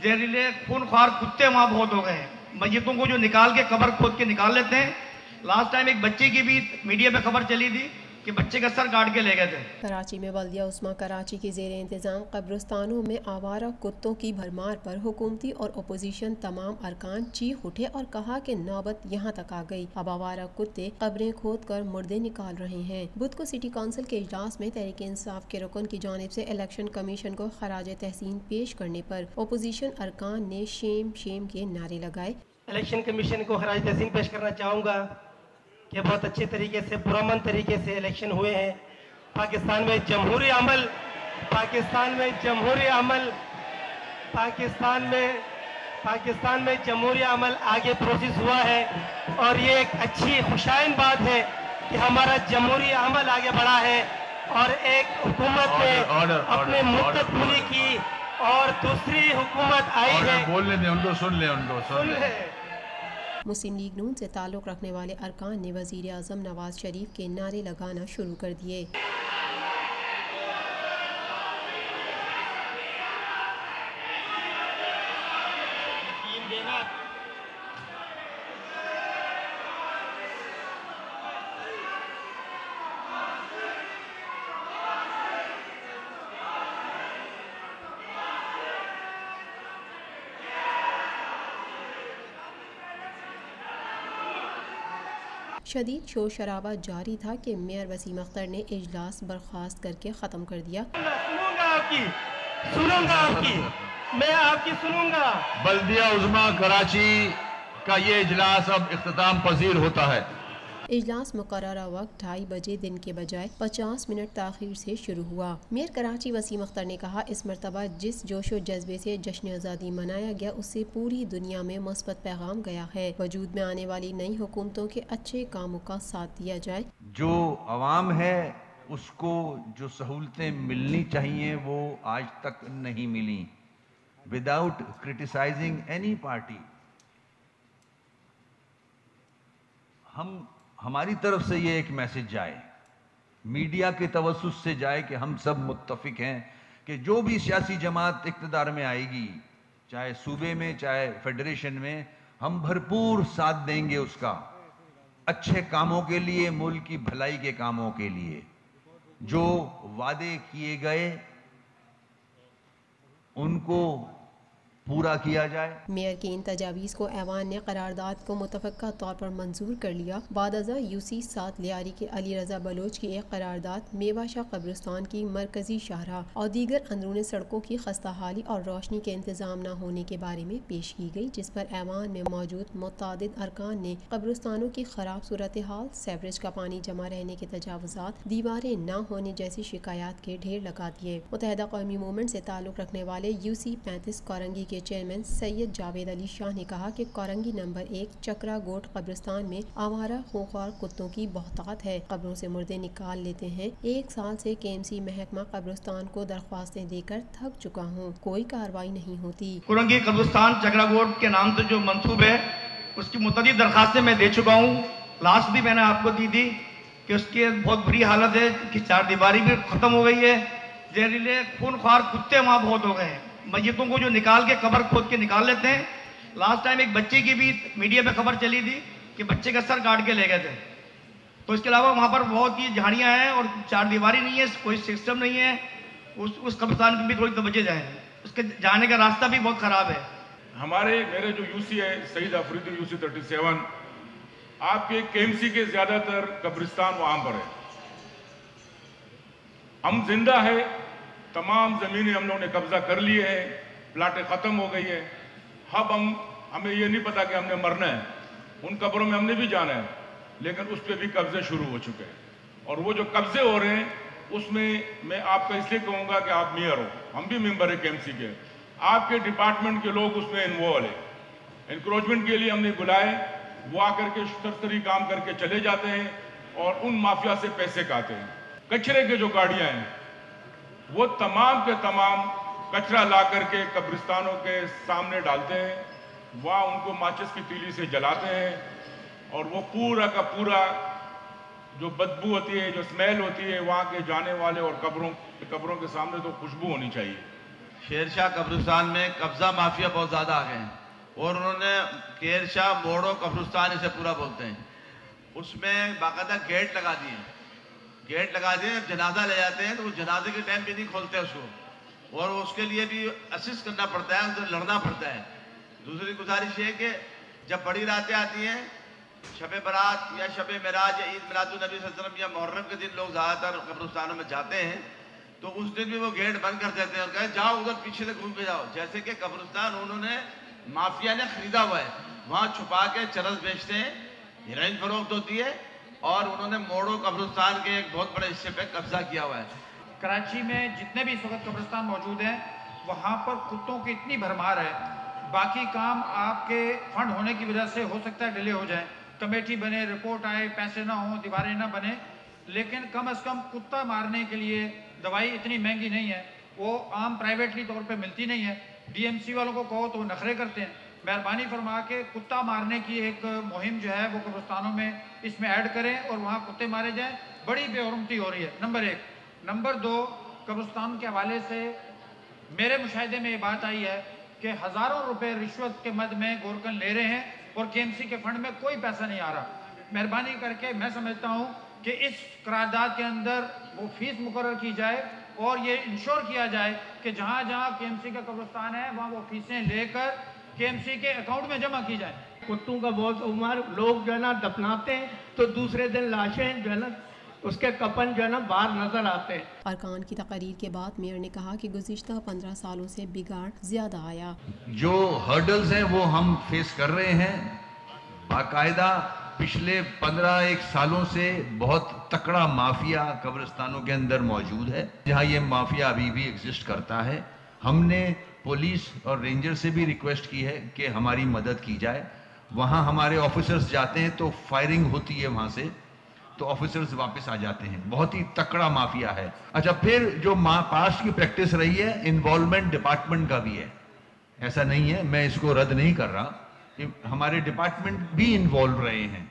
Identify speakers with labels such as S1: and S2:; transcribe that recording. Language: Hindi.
S1: जहरीले खूनख्वार कुत्ते वहाँ बहुत हो गए हैं। मैयतों को जो निकाल के कब्र खोद के निकाल लेते हैं। लास्ट टाइम एक बच्चे की भी मीडिया पे खबर चली थी कि बच्चे का सर काट के ले गए थे।
S2: कराची में बल्दिया उस्मा कराची की ज़ेर इंतज़ाम कब्रिस्तानों में आवारा कुत्तों की भरमार पर हुकूमती और अपोजिशन तमाम अरकान चीख उठे और कहा कि नौबत यहाँ तक आ गई। अब आवारा कुत्ते कब्रें खोद कर मुर्दे निकाल रहे हैं। बुध को सिटी काउंसिल के इजलास में तहरीक इंसाफ के रुकन की जानिब से इलेक्शन कमीशन को खराज तहसीन पेश करने पर अपोजिशन अरकान ने शेम शेम के नारे लगाए।
S3: इलेक्शन कमीशन को खराज तहसीन पेश करना चाहूँगा कि बहुत अच्छे तरीके से पुरअमन तरीके से इलेक्शन हुए हैं। पाकिस्तान में जमहूरी अमल आगे प्रोसेस हुआ है और ये एक अच्छी खुशाइन बात है कि हमारा जमहूरी अमल आगे बढ़ा है और एक हुकूमत ने अपने मुद्दत पूरी की और दूसरी हुकूमत आई है।
S4: बोलने दें उनको, सुन ले।
S2: मुस्लिम लीग नून से ताल्लुक़ रखने वाले अरकान ने वज़ीर आज़म नवाज शरीफ के नारे लगाना शुरू कर दिए। शदीद शोर शराबा जारी था कि मेयर वसीम अख्तर ने इजलास बर्खास्त करके ख़त्म कर दिया।
S3: मैं आपकी सुनूंगा।
S4: बल्दिया उज़्मा कराची का ये इजलास अब इख्तिताम पजीर होता है।
S2: इजलास मुकर्ररा वक्त 2:30 बजे दिन के बजाय 50 मिनट ताख़ीर से शुरू हुआ। मेयर कराची वसीम अख्तर ने कहा, इस मरतबा जिस जोश व जज्बे से जश्न आज़ादी मनाया गया उससे पूरी दुनिया में मस्बत पैगाम गया है। वजूद में आने वाली नई हुकूमतों के अच्छे कामों का साथ दिया जाए।
S5: जो अवाम है उसको जो सहूलतें मिलनी चाहिए वो आज तक नहीं मिली। विदाउट क्रिटिसाइजिंग एनी पार्टी, हमारी तरफ से ये एक मैसेज जाए, मीडिया के तवस्सुस से जाए कि हम सब मुत्तफिक हैं कि जो भी सियासी जमात इक़्तिदार में आएगी, चाहे सूबे में चाहे फेडरेशन में, हम भरपूर साथ देंगे उसका, अच्छे कामों के लिए, मुल्क की भलाई के कामों के लिए। जो वादे किए गए उनको पूरा किया जाए।
S2: मेयर की इन तजावीज़ को ऐवान ने करारदाद को मुतफ़क्का तौर पर मंजूर कर लिया। बादअज़ा यूसी 7 लियारी के अली रज़ा बलोच की एक करारदाद मेवाशाह कब्रिस्तान की मरकजी शाहराह और दीगर अंदरूनी सड़कों की खस्ता हाली और रोशनी के इंतजाम न होने के बारे में पेश की गई, जिस पर ऐवान में मौजूद मुतादिद अरकान ने कब्रिस्तानों की खराब सूरत हाल, सेवरेज का पानी जमा रहने के तजावुज़ात, दीवारें न होने जैसी शिकायत के ढेर लगा दिए। मुत्तहिदा कौमी मूवमेंट से ताल्लुक़ रखने वाले यूसी 35 कोरंगी के चेयरमैन सैयद जावेद अली शाह ने कहा कि कोरंगी नंबर 1 चक्रा गोट कब्रिस्तान में आवारा खूंखार कुत्तों की बहुतात है। कब्रों से मुर्दे निकाल लेते हैं। 1 साल से केएमसी महकमा कब्रिस्तान को दरख्वास्तें देकर थक चुका हूँ, कोई कार्रवाई नहीं होती।
S1: कोरंगी कब्रिस्तान चक्रा गोट के नाम से जो मंसूब है उसकी मुतअद्दिद दरखास्तें मैं दे चुका हूँ। लास्ट भी मैंने आपको दी थी कि उसकी बहुत बुरी हालत है कि 4 दीवारी भी खत्म हो गई है। जहरीले खूनख्वार कुत्ते वहाँ बहुत हो गए हैं। मैयतों को जो निकाल के कब्र खोद के निकाल लेते हैं। लास्ट टाइम एक बच्चे की भी मीडिया पे खबर चली थी कि बच्चे का सर काट के ले गए थे। तो इसके अलावा वहाँ पर बहुत ही झाड़ियाँ हैं और 4 दीवारी नहीं है, कोई सिस्टम नहीं है। उस कब्रिस्तान की भी थोड़ी तवज्जो जाए, उसके जाने का रास्ता भी बहुत ख़राब है।
S6: मेरे जो यूसी है सईद अफरीदी यूसी 37, आपके केएमसी के ज़्यादातर कब्रिस्तान वहाँ पर है। हम जिंदा है, तमाम ज़मीनें हम लोगों ने कब्जा कर लिए हैं, प्लाटें ख़त्म हो गई है। अब हमें ये नहीं पता कि हमने मरना है, उन कब्रों में हमने भी जाना है, लेकिन उस पर भी कब्जे शुरू हो चुके हैं। और वो जो कब्जे हो रहे हैं उसमें मैं आपका इसलिए कहूँगा कि आप मेयर हो, हम भी मेंबर है केएमसी के, आपके डिपार्टमेंट के लोग उसमें इन्वॉल्व है। इंक्रोचमेंट के लिए हमने बुलाए, वो आकर के सरसरी काम करके चले जाते हैं और उन माफिया से पैसे खाते हैं। कचरे के जो गाड़ियाँ हैं वो तमाम के तमाम कचरा ला करके कब्रिस्तानों के सामने डालते हैं, वहाँ उनको माचिस की तीली से जलाते हैं और वो पूरा का पूरा जो बदबू होती है, जो स्मेल होती है वहाँ के जाने वाले और कब्रों के सामने तो खुशबू होनी चाहिए।
S7: शेरशाह कब्रिस्तान में कब्जा माफिया बहुत ज़्यादा आ गए हैं और उन्होंने केरशाह मोड़ो कब्रिस्तान इसे पूरा बोलते हैं, उसमें बाकायदा गेट लगा दिए। गेट लगा दिए, जब जनाजा ले जाते हैं तो वो जनाजे के टाइम भी नहीं खोलते उसको, और उसके लिए भी असिस्ट करना पड़ता है, उसे लड़ना पड़ता है। दूसरी गुजारिश ये कि जब बड़ी रातें आती हैं, शब बारात या शब मेराज या ईद मिलादुन्नबी सल्लल्लाहु अलैहि वसल्लम या मुहर्रम के दिन लोग ज़्यादातर कब्रिस्तानों में जाते हैं, तो उस दिन भी वो गेट बंद कर देते हैं और कहे जाओ उधर पीछे से घूम के जाओ। जैसे कि कब्रिस्तान उन्होंने माफिया ने खरीदा हुआ है, वहाँ छुपा के चरस बेचते हैं, हेरोइन फरोख्त होती है, और उन्होंने मोड़ो कब्रिस्तान के एक बहुत बड़े हिस्से पे कब्जा किया हुआ है।
S8: कराची में जितने भी इस वक्त कब्रिस्तान मौजूद हैं, वहाँ पर कुत्तों की इतनी भरमार है, बाकी काम आपके फंड होने की वजह से हो सकता है डिले हो जाए, कमेटी बने, रिपोर्ट आए, पैसे ना हो, दीवारें ना बने, लेकिन कम अज़ कम कुत्ता मारने के लिए दवाई इतनी महंगी नहीं है, वो आम प्राइवेटली तौर पे मिलती नहीं है। डीएमसी वालों को कहो तो वो नखरे करते हैं। मेहरबानी फरमा के कुत्ता मारने की एक मुहिम जो है वो कब्रिस्तानों में इसमें ऐड करें और वहाँ कुत्ते मारे जाएँ। बड़ी बेहरमती हो रही है, नंबर 1। नंबर 2, कब्रिस्तान के हवाले से मेरे मुशाहिदे में ये बात आई है कि हज़ारों रुपए रिश्वत के मद में गोरकन ले रहे हैं और केएमसी के फंड में कोई पैसा नहीं आ रहा। मेहरबानी करके मैं समझता हूँ कि इस करारदाद के अंदर वो फीस मुकर्रर की जाए और ये इंश्योर किया जाए कि जहाँ जहाँ केएमसी का कब्रिस्तान है वहाँ वो फीसें लेकर केएमसी के अकाउंट में जमा की जाए।
S3: कुत्तों का बहुत उम्र, लोग जो है ना दफनाते हैं तो दूसरे दिन लाशें जो है ना उसके कफन जो है ना बाहर नजर आते हैं।
S2: अरकान की तकरीर के बाद मेयर ने कहा कि गुज़िश्ता 15 सालों से बिगाड़ ज्यादा आया।
S5: जो हर्डल्स हैं वो हम फेस कर रहे हैं। बाकायदा पिछले 15-1 सालों से बहुत तकड़ा माफिया कब्रिस्तानों के अंदर मौजूद है। जहाँ ये माफिया अभी भी एग्जिस्ट करता है, हमने पुलिस और रेंजर से भी रिक्वेस्ट की है कि हमारी मदद की जाए। वहाँ हमारे ऑफिसर्स जाते हैं तो फायरिंग होती है वहाँ से, तो ऑफिसर्स वापस आ जाते हैं। बहुत ही तकड़ा माफिया है। अच्छा, फिर जो पास्ट की प्रैक्टिस रही है, इन्वॉल्वमेंट डिपार्टमेंट का भी है, ऐसा नहीं है, मैं इसको रद्द नहीं कर रहा, हमारे डिपार्टमेंट भी इन्वॉल्व रहे हैं।